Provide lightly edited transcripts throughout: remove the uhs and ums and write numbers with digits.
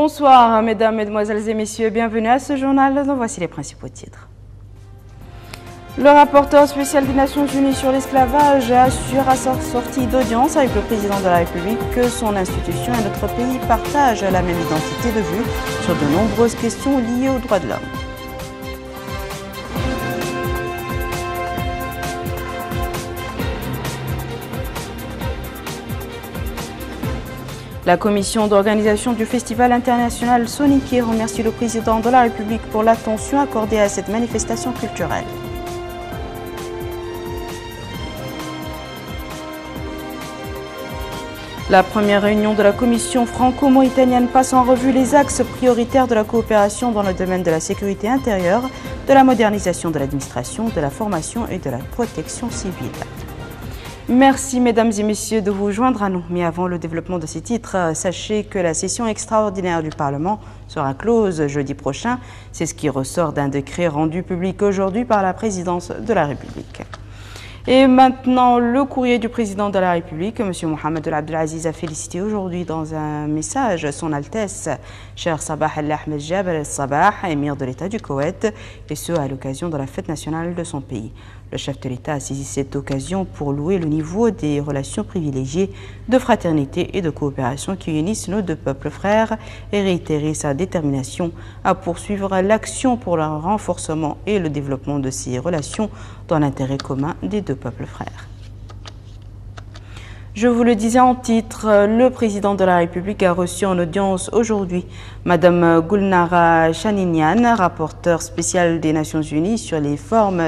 Bonsoir, mesdames, mesdemoiselles et messieurs. Bienvenue à ce journal. Donc voici les principaux titres. Le rapporteur spécial des Nations Unies sur l'esclavage assure à sa sortie d'audience avec le président de la République que son institution et notre pays partagent la même identité de vue sur de nombreuses questions liées aux droits de l'homme. La commission d'organisation du Festival international Soninké remercie le président de la République pour l'attention accordée à cette manifestation culturelle. La première réunion de la commission franco-mauritanienne passe en revue les axes prioritaires de la coopération dans le domaine de la sécurité intérieure, de la modernisation de l'administration, de la formation et de la protection civile. Merci mesdames et messieurs de vous joindre à nous. Mais avant le développement de ces titres, sachez que la session extraordinaire du Parlement sera close jeudi prochain. C'est ce qui ressort d'un décret rendu public aujourd'hui par la présidence de la République. Et maintenant, le courrier du président de la République, M. Mohamed El Abdelaziz, a félicité aujourd'hui dans un message son Altesse, Cher Sabah Al-Ahmed Jabal Al-Sabah, émir de l'État du Koweït, et ce à l'occasion de la fête nationale de son pays. Le chef de l'État a saisi cette occasion pour louer le niveau des relations privilégiées de fraternité et de coopération qui unissent nos deux peuples frères et réitérer sa détermination à poursuivre l'action pour le renforcement et le développement de ces relations dans l'intérêt commun des deux peuples frères. Je vous le disais en titre, le président de la République a reçu en audience aujourd'hui Madame Gulnara Chaninian, rapporteure spéciale des Nations Unies sur les formes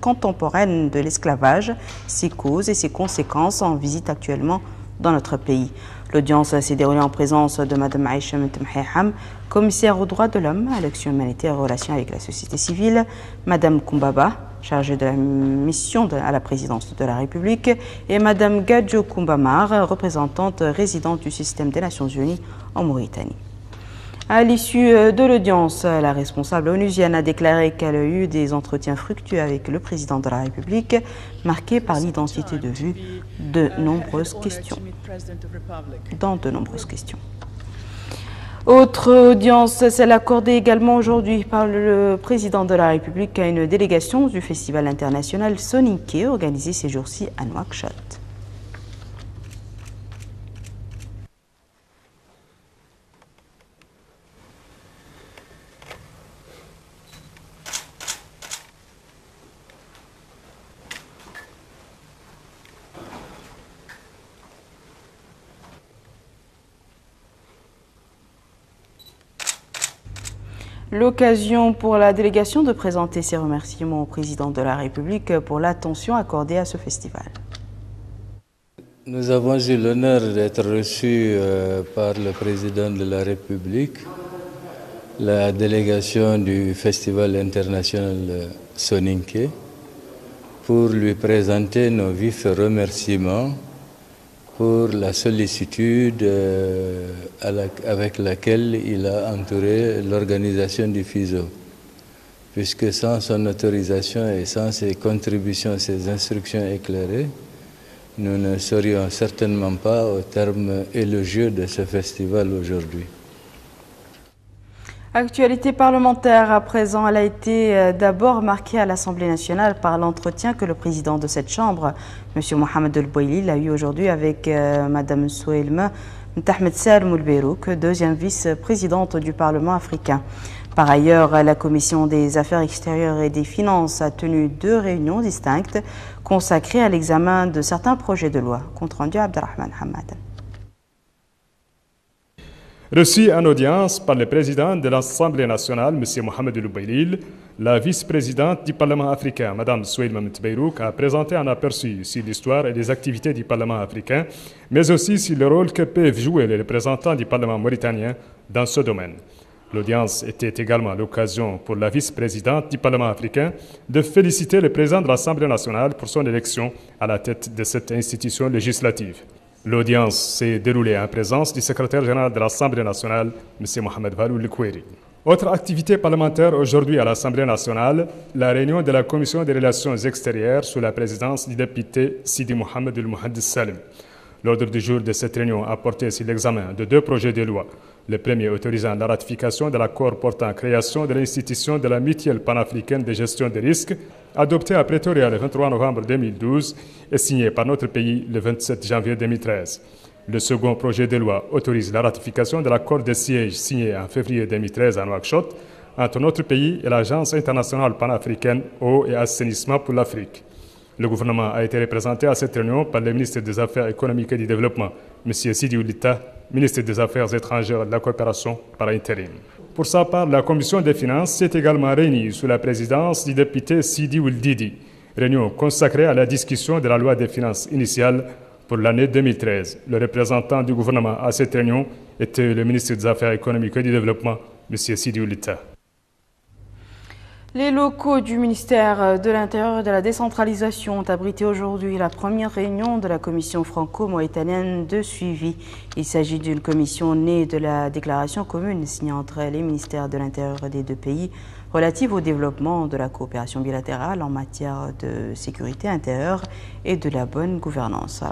contemporaines de l'esclavage, ses causes et ses conséquences en visite actuellement dans notre pays. L'audience s'est déroulée en présence de Madame Aïcha Mtemheham, commissaire aux droits de l'homme, à l'action humanitaire et aux relations avec la société civile, Madame Kumbaba, chargée de la mission à la présidence de la République, et Madame Gadjo Kumbamar, représentante résidente du système des Nations Unies en Mauritanie. À l'issue de l'audience, la responsable onusienne a déclaré qu'elle a eu des entretiens fructueux avec le président de la République, marqués par l'identité de vue de nombreuses questions. Dans de nombreuses questions. Autre audience, celle accordée également aujourd'hui par le président de la République à une délégation du Festival international Soninké organisé ces jours-ci à Nouakchott. L'occasion pour la délégation de présenter ses remerciements au président de la République pour l'attention accordée à ce festival. Nous avons eu l'honneur d'être reçus par le président de la République, la délégation du Festival international Soninké, pour lui présenter nos vifs remerciements pour la sollicitude avec laquelle il a entouré l'organisation du FISO. Puisque sans son autorisation et sans ses contributions, ses instructions éclairées, nous ne serions certainement pas au terme élogieux de ce festival aujourd'hui. Actualité parlementaire à présent, elle a été d'abord marquée à l'Assemblée nationale par l'entretien que le président de cette chambre, M. Mohamed El Bouaylil, a eu aujourd'hui avec Mme Souheilma Ntahmed Salm El Beirouk, deuxième vice-présidente du Parlement africain. Par ailleurs, la Commission des Affaires extérieures et des Finances a tenu deux réunions distinctes consacrées à l'examen de certains projets de loi. Compte rendu Abdelrahman Hamad. Reçu en audience par le président de l'Assemblée nationale, M. Mohamed El Bouaylil, la vice-présidente du Parlement africain, Mme Souheilma Beirouk, a présenté un aperçu sur l'histoire et les activités du Parlement africain, mais aussi sur le rôle que peuvent jouer les représentants du Parlement mauritanien dans ce domaine. L'audience était également l'occasion pour la vice-présidente du Parlement africain de féliciter le président de l'Assemblée nationale pour son élection à la tête de cette institution législative. L'audience s'est déroulée en présence du secrétaire général de l'Assemblée nationale, M. Mohamed Valou El-Koueri. Autre activité parlementaire aujourd'hui à l'Assemblée nationale, la réunion de la Commission des relations extérieures sous la présidence du député Sidi Mohamed El Mohaddis Salem. L'ordre du jour de cette réunion a porté sur l'examen de deux projets de loi Le premier autorisant la ratification de l'accord portant création de l'institution de la mutuelle panafricaine de gestion des risques, adopté à Pretoria le 23 novembre 2012 et signé par notre pays le 27 janvier 2013. Le second projet de loi autorise la ratification de l'accord de siège signé en février 2013 à Nouakchott entre notre pays et l'Agence internationale panafricaine Eau et Assainissement pour l'Afrique. Le gouvernement a été représenté à cette réunion par le ministre des Affaires économiques et du Développement, M. Sidi Oulita, ministre des Affaires étrangères et de la coopération par intérim. Pour sa part, la commission des finances s'est également réunie sous la présidence du député Sidi Ouldidi, réunion consacrée à la discussion de la loi des finances initiale pour l'année 2013. Le représentant du gouvernement à cette réunion était le ministre des Affaires économiques et du Développement, M. Sidi Oulita. Les locaux du ministère de l'Intérieur et de la décentralisation ont abrité aujourd'hui la première réunion de la commission franco-mauritanienne de suivi. Il s'agit d'une commission née de la déclaration commune signée entre les ministères de l'Intérieur des deux pays relative au développement de la coopération bilatérale en matière de sécurité intérieure et de la bonne gouvernance.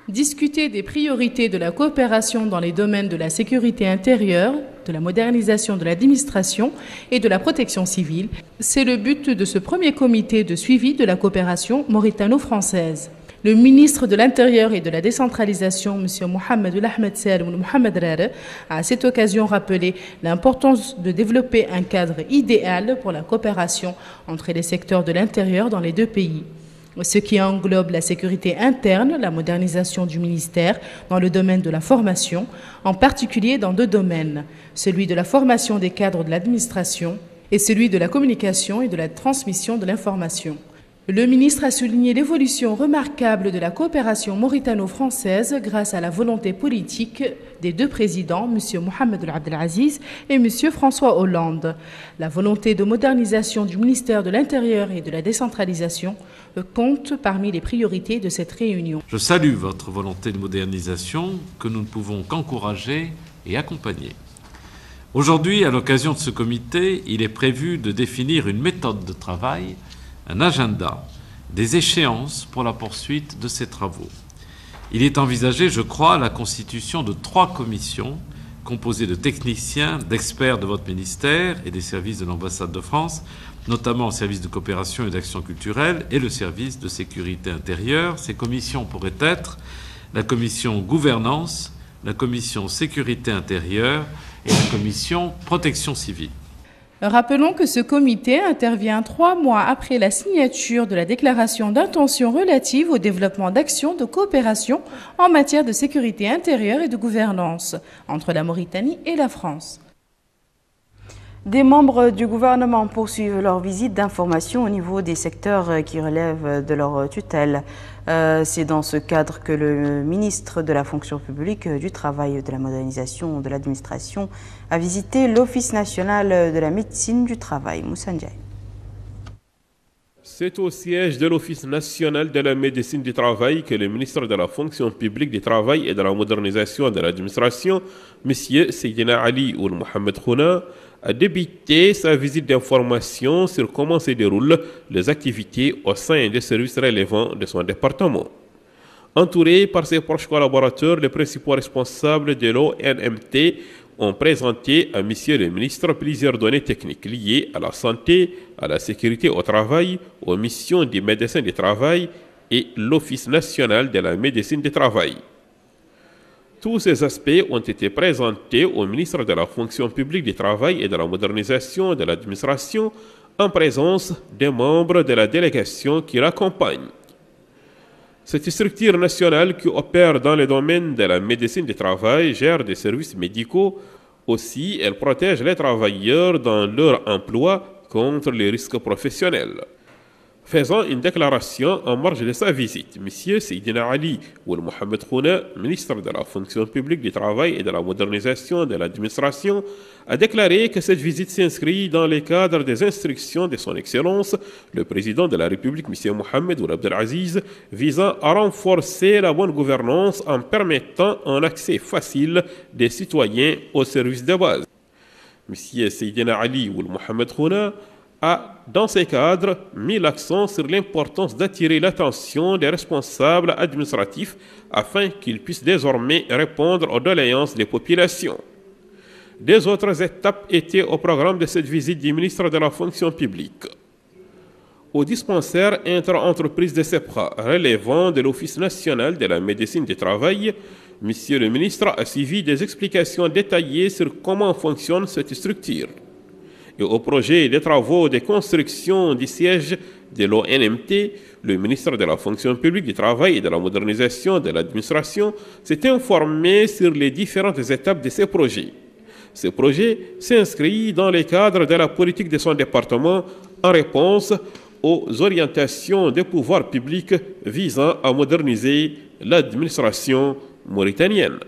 Discuter des priorités de la coopération dans les domaines de la sécurité intérieure, de la modernisation de l'administration et de la protection civile, c'est le but de ce premier comité de suivi de la coopération mauritano-française. Le ministre de l'Intérieur et de la décentralisation, M. Mohamed Ahmed Salem Mohamed Rare, a à cette occasion rappelé l'importance de développer un cadre idéal pour la coopération entre les secteurs de l'intérieur dans les deux pays, ce qui englobe la sécurité interne, la modernisation du ministère dans le domaine de la formation, en particulier dans deux domaines, celui de la formation des cadres de l'administration et celui de la communication et de la transmission de l'information. Le ministre a souligné l'évolution remarquable de la coopération mauritano-française grâce à la volonté politique des deux présidents, M. Mohamed Abdelaziz et M. François Hollande. La volonté de modernisation du ministère de l'Intérieur et de la décentralisation compte parmi les priorités de cette réunion. Je salue votre volonté de modernisation que nous ne pouvons qu'encourager et accompagner. Aujourd'hui, à l'occasion de ce comité, il est prévu de définir une méthode de travail, un agenda, des échéances pour la poursuite de ces travaux. Il est envisagé, je crois, la constitution de 3 commissions composées de techniciens, d'experts de votre ministère et des services de l'ambassade de France, notamment le service de coopération et d'action culturelle et le service de sécurité intérieure. Ces commissions pourraient être la commission gouvernance, la commission sécurité intérieure et la commission protection civile. Rappelons que ce comité intervient 3 mois après la signature de la déclaration d'intention relative au développement d'actions de coopération en matière de sécurité intérieure et de gouvernance entre la Mauritanie et la France. Des membres du gouvernement poursuivent leur visite d'information au niveau des secteurs qui relèvent de leur tutelle. C'est dans ce cadre que le ministre de la fonction publique, du travail, de la modernisation de l'administration a visité l'Office national de la médecine du travail. Moussa Ndiaye. C'est au siège de l'Office national de la médecine du travail que le ministre de la fonction publique du travail et de la modernisation de l'administration, M. Seydina Ali Ould Mohamed Khouna, a débuté sa visite d'information sur comment se déroulent les activités au sein des services relevant de son département. Entouré par ses proches collaborateurs, les principaux responsables de l'ONMT ont présenté à M. le ministre plusieurs données techniques liées à la santé, à la sécurité au travail, aux missions des médecins du travail et l'Office national de la médecine du travail. Tous ces aspects ont été présentés au ministre de la fonction publique du travail et de la modernisation de l'administration en présence des membres de la délégation qui l'accompagnent. Cette structure nationale qui opère dans le domaine de la médecine du travail gère des services médicaux. Aussi, elle protège les travailleurs dans leur emploi contre les risques professionnels. Faisant une déclaration en marge de sa visite, M. Seydina Ali Ould Mohamed Khouna, ministre de la fonction publique du travail et de la modernisation de l'administration, a déclaré que cette visite s'inscrit dans le cadre des instructions de son Excellence, le président de la République, M. Mohamed Ould Abdelaziz, visant à renforcer la bonne gouvernance en permettant un accès facile des citoyens aux services de base. M. Seydina Ali Ould Mohamed Khouna a, dans ces cadres, mis l'accent sur l'importance d'attirer l'attention des responsables administratifs afin qu'ils puissent désormais répondre aux doléances des populations. Des autres étapes étaient au programme de cette visite du ministre de la Fonction publique. Au dispensaire intra-entreprise de CEPRA, relevant de l'Office national de la médecine du travail, Monsieur le ministre a suivi des explications détaillées sur comment fonctionne cette structure. Et au projet des travaux de construction du siège de l'ONMT, le ministre de la Fonction publique du Travail et de la modernisation de l'administration s'est informé sur les différentes étapes de ces projets. Ce projet s'inscrit dans le cadre de la politique de son département en réponse aux orientations des pouvoirs publics visant à moderniser l'administration mauritanienne.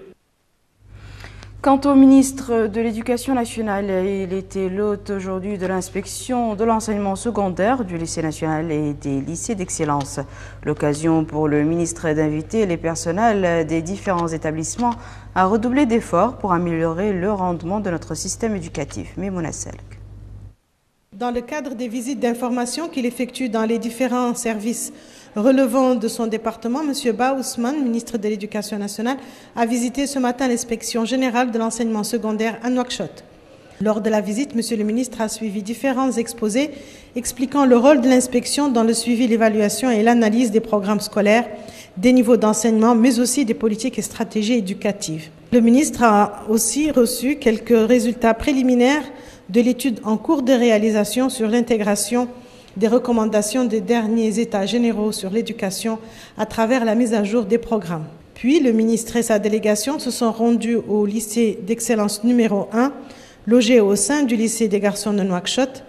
Quant au ministre de l'Éducation nationale, il était l'hôte aujourd'hui de l'inspection de l'enseignement secondaire du lycée national et des lycées d'excellence. L'occasion pour le ministre d'inviter les personnels des différents établissements à redoubler d'efforts pour améliorer le rendement de notre système éducatif. Memouna Selk. Dans le cadre des visites d'information qu'il effectue dans les différents services relevant de son département, M. Ba Ousmane, ministre de l'Éducation nationale, a visité ce matin l'inspection générale de l'enseignement secondaire à Nouakchott. Lors de la visite, M. le ministre a suivi différents exposés expliquant le rôle de l'inspection dans le suivi, l'évaluation et l'analyse des programmes scolaires, des niveaux d'enseignement, mais aussi des politiques et stratégies éducatives. Le ministre a aussi reçu quelques résultats préliminaires de l'étude en cours de réalisation sur l'intégration des recommandations des derniers états généraux sur l'éducation à travers la mise à jour des programmes. Puis, le ministre et sa délégation se sont rendus au lycée d'excellence numéro 1, logé au sein du lycée des garçons de Nouakchott.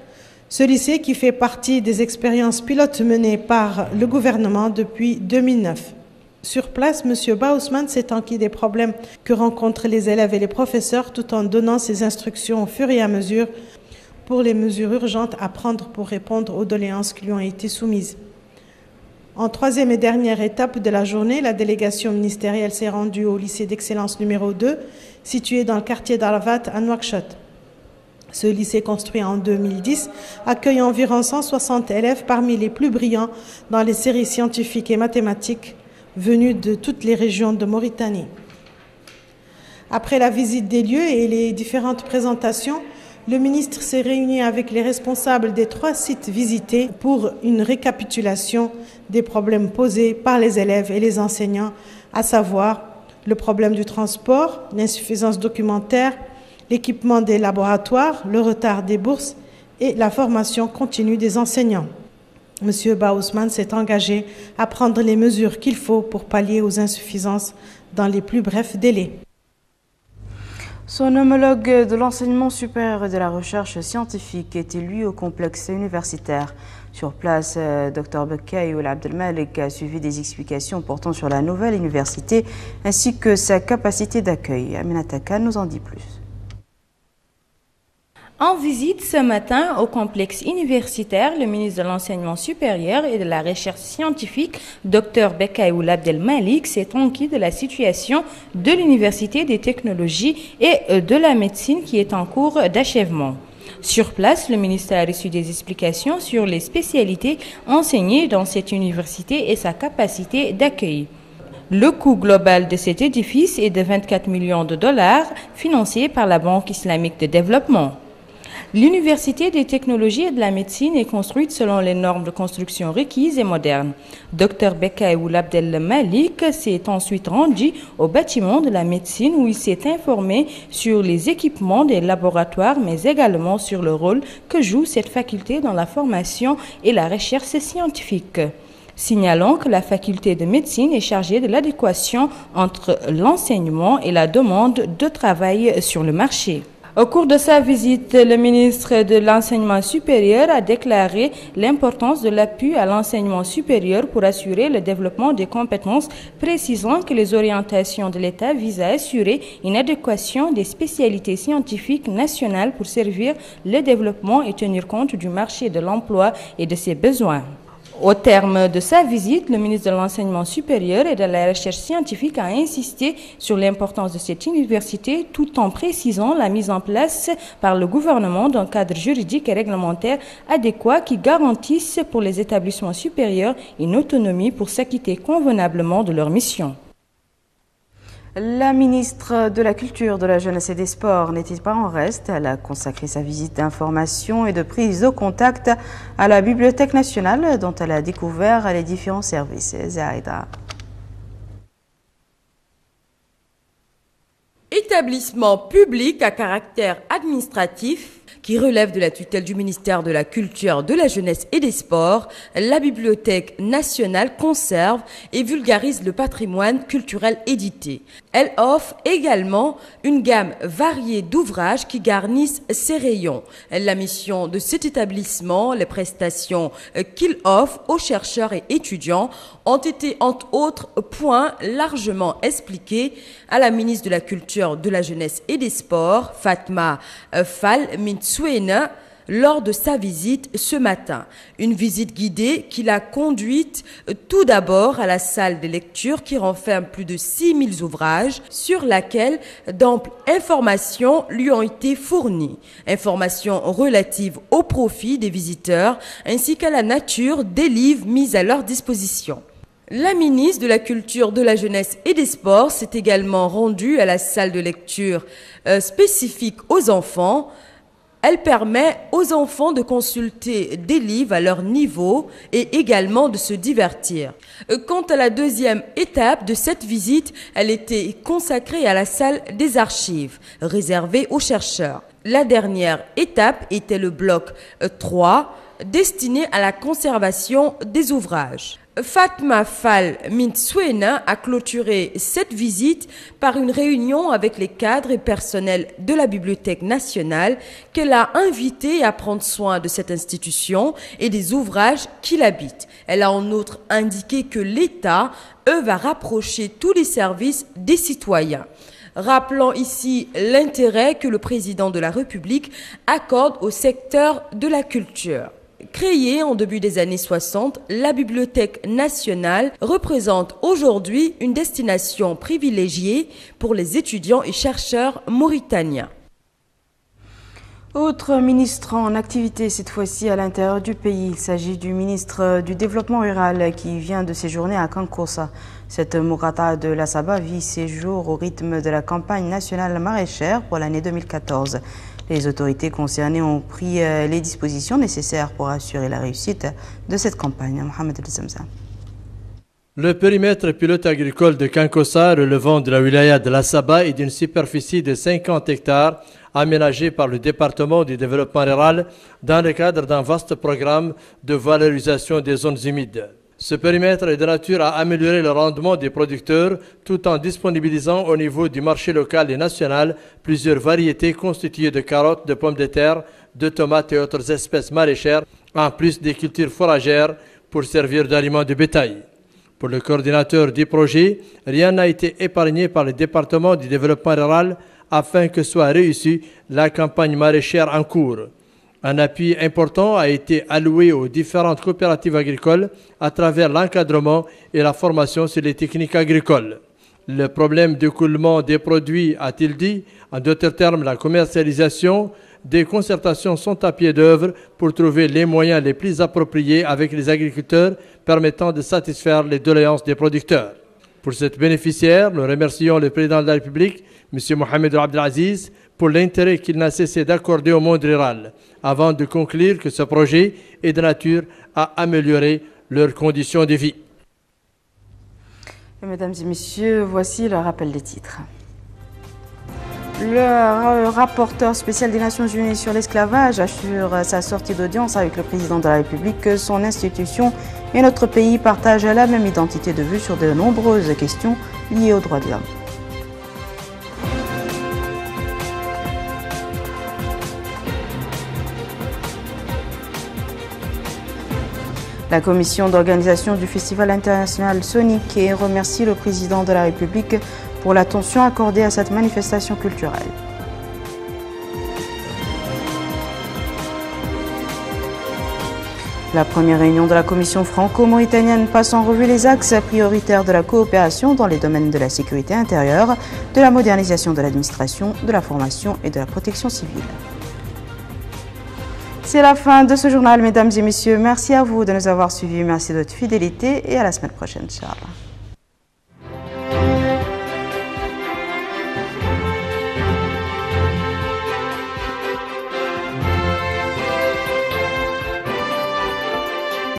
Ce lycée qui fait partie des expériences pilotes menées par le gouvernement depuis 2009. Sur place, M. Ba Ousmane s'est enquis des problèmes que rencontrent les élèves et les professeurs tout en donnant ses instructions au fur et à mesure pour les mesures urgentes à prendre pour répondre aux doléances qui lui ont été soumises. En troisième et dernière étape de la journée, la délégation ministérielle s'est rendue au lycée d'excellence numéro 2, situé dans le quartier d'Arvat à Nouakchott. Ce lycée, construit en 2010, accueille environ 160 élèves parmi les plus brillants dans les séries scientifiques et mathématiques venus de toutes les régions de Mauritanie. Après la visite des lieux et les différentes présentations, le ministre s'est réuni avec les responsables des 3 sites visités pour une récapitulation des problèmes posés par les élèves et les enseignants, à savoir le problème du transport, l'insuffisance documentaire, l'équipement des laboratoires, le retard des bourses et la formation continue des enseignants. M. Ba Ousmane s'est engagé à prendre les mesures qu'il faut pour pallier aux insuffisances dans les plus brefs délais. Son homologue de l'enseignement supérieur et de la recherche scientifique est élu au complexe universitaire. Sur place, Dr Bekay Ould Abdelmalek a suivi des explications portant sur la nouvelle université ainsi que sa capacité d'accueil. Aminata Khan nous en dit plus. En visite ce matin au complexe universitaire, le ministre de l'Enseignement supérieur et de la recherche scientifique, Dr Bekay Ould Abdelmalek, s'est enquis de la situation de l'Université des technologies et de la médecine qui est en cours d'achèvement. Sur place, le ministre a reçu des explications sur les spécialités enseignées dans cette université et sa capacité d'accueil. Le coût global de cet édifice est de 24 millions de dollars, financé par la Banque islamique de développement. L'Université des technologies et de la médecine est construite selon les normes de construction requises et modernes. Dr Bekay Ould Abdelmalek s'est ensuite rendu au bâtiment de la médecine où il s'est informé sur les équipements des laboratoires, mais également sur le rôle que joue cette faculté dans la formation et la recherche scientifique. Signalons que la faculté de médecine est chargée de l'adéquation entre l'enseignement et la demande de travail sur le marché. Au cours de sa visite, le ministre de l'Enseignement supérieur a déclaré l'importance de l'appui à l'enseignement supérieur pour assurer le développement des compétences, précisant que les orientations de l'État visent à assurer une adéquation des spécialités scientifiques nationales pour servir le développement et tenir compte du marché de l'emploi et de ses besoins. Au terme de sa visite, le ministre de l'Enseignement supérieur et de la Recherche scientifique a insisté sur l'importance de cette université tout en précisant la mise en place par le gouvernement d'un cadre juridique et réglementaire adéquat qui garantisse pour les établissements supérieurs une autonomie pour s'acquitter convenablement de leur mission. La ministre de la Culture, de la Jeunesse et des Sports n'était pas en reste. Elle a consacré sa visite d'information et de prise de contact à la Bibliothèque nationale dont elle a découvert les différents services. Zaïda. Établissement public à caractère administratif qui relève de la tutelle du ministère de la Culture, de la Jeunesse et des Sports, la Bibliothèque nationale conserve et vulgarise le patrimoine culturel édité. Elle offre également une gamme variée d'ouvrages qui garnissent ses rayons. La mission de cet établissement, les prestations qu'il offre aux chercheurs et étudiants ont été entre autres points largement expliqués à la ministre de la Culture, de la Jeunesse et des Sports, Fatma Fall Mintsuena, lors de sa visite ce matin. Une visite guidée qui l'a conduite tout d'abord à la salle de lecture qui renferme plus de 6000 ouvrages sur laquelle d'amples informations lui ont été fournies. Informations relatives au profit des visiteurs ainsi qu'à la nature des livres mis à leur disposition. La ministre de la Culture, de la Jeunesse et des Sports s'est également rendue à la salle de lecture spécifique aux enfants. Elle permet aux enfants de consulter des livres à leur niveau et également de se divertir. Quant à la deuxième étape de cette visite, elle était consacrée à la salle des archives, réservée aux chercheurs. La dernière étape était le bloc 3, destiné à la conservation des ouvrages. Fatma Fall Mintsuena a clôturé cette visite par une réunion avec les cadres et personnels de la Bibliothèque nationale qu'elle a invité à prendre soin de cette institution et des ouvrages qui l'habitent. Elle a en outre indiqué que l'État œuvre à rapprocher tous les services des citoyens. Rappelant ici l'intérêt que le président de la République accorde au secteur de la culture. Créée en début des années 60, la Bibliothèque nationale représente aujourd'hui une destination privilégiée pour les étudiants et chercheurs mauritaniens. Autre ministre en activité, cette fois-ci à l'intérieur du pays. Il s'agit du ministre du Développement rural qui vient de séjourner à Kankossa. Cette Mourata de la Saba vit ses jours au rythme de la campagne nationale maraîchère pour l'année 2014. Les autorités concernées ont pris les dispositions nécessaires pour assurer la réussite de cette campagne. Mohamed El Zamzam. Le périmètre pilote agricole de Kankossa, relevant de la wilaya de la Saba, est d'une superficie de 50 hectares, aménagée par le département du développement rural dans le cadre d'un vaste programme de valorisation des zones humides. Ce périmètre est de nature à améliorer le rendement des producteurs tout en disponibilisant au niveau du marché local et national plusieurs variétés constituées de carottes, de pommes de terre, de tomates et autres espèces maraîchères, en plus des cultures fourragères pour servir d'aliment de bétail. Pour le coordinateur du projet, rien n'a été épargné par le département du développement rural afin que soit réussie la campagne maraîchère en cours. Un appui important a été alloué aux différentes coopératives agricoles à travers l'encadrement et la formation sur les techniques agricoles. Le problème d'écoulement des produits, a-t-il dit, en d'autres termes la commercialisation, des concertations sont à pied d'œuvre pour trouver les moyens les plus appropriés avec les agriculteurs permettant de satisfaire les doléances des producteurs. Pour cette bénéficiaire, nous remercions le président de la République, M. Mohamed Abdelaziz, pour l'intérêt qu'il n'a cessé d'accorder au monde rural, avant de conclure que ce projet est de nature à améliorer leurs conditions de vie. Mesdames et messieurs, voici le rappel des titres. Le rapporteur spécial des Nations Unies sur l'esclavage assure sa sortie d'audience avec le président de la République que son institution et notre pays partagent la même identité de vue sur de nombreuses questions liées aux droits de l'homme. La commission d'organisation du Festival international Sonic remercie le président de la République pour l'attention accordée à cette manifestation culturelle. La première réunion de la commission franco-mauritanienne passe en revue les axes prioritaires de la coopération dans les domaines de la sécurité intérieure, de la modernisation de l'administration, de la formation et de la protection civile. C'est la fin de ce journal, mesdames et messieurs. Merci à vous de nous avoir suivis. Merci de votre fidélité et à la semaine prochaine, Inch'Allah.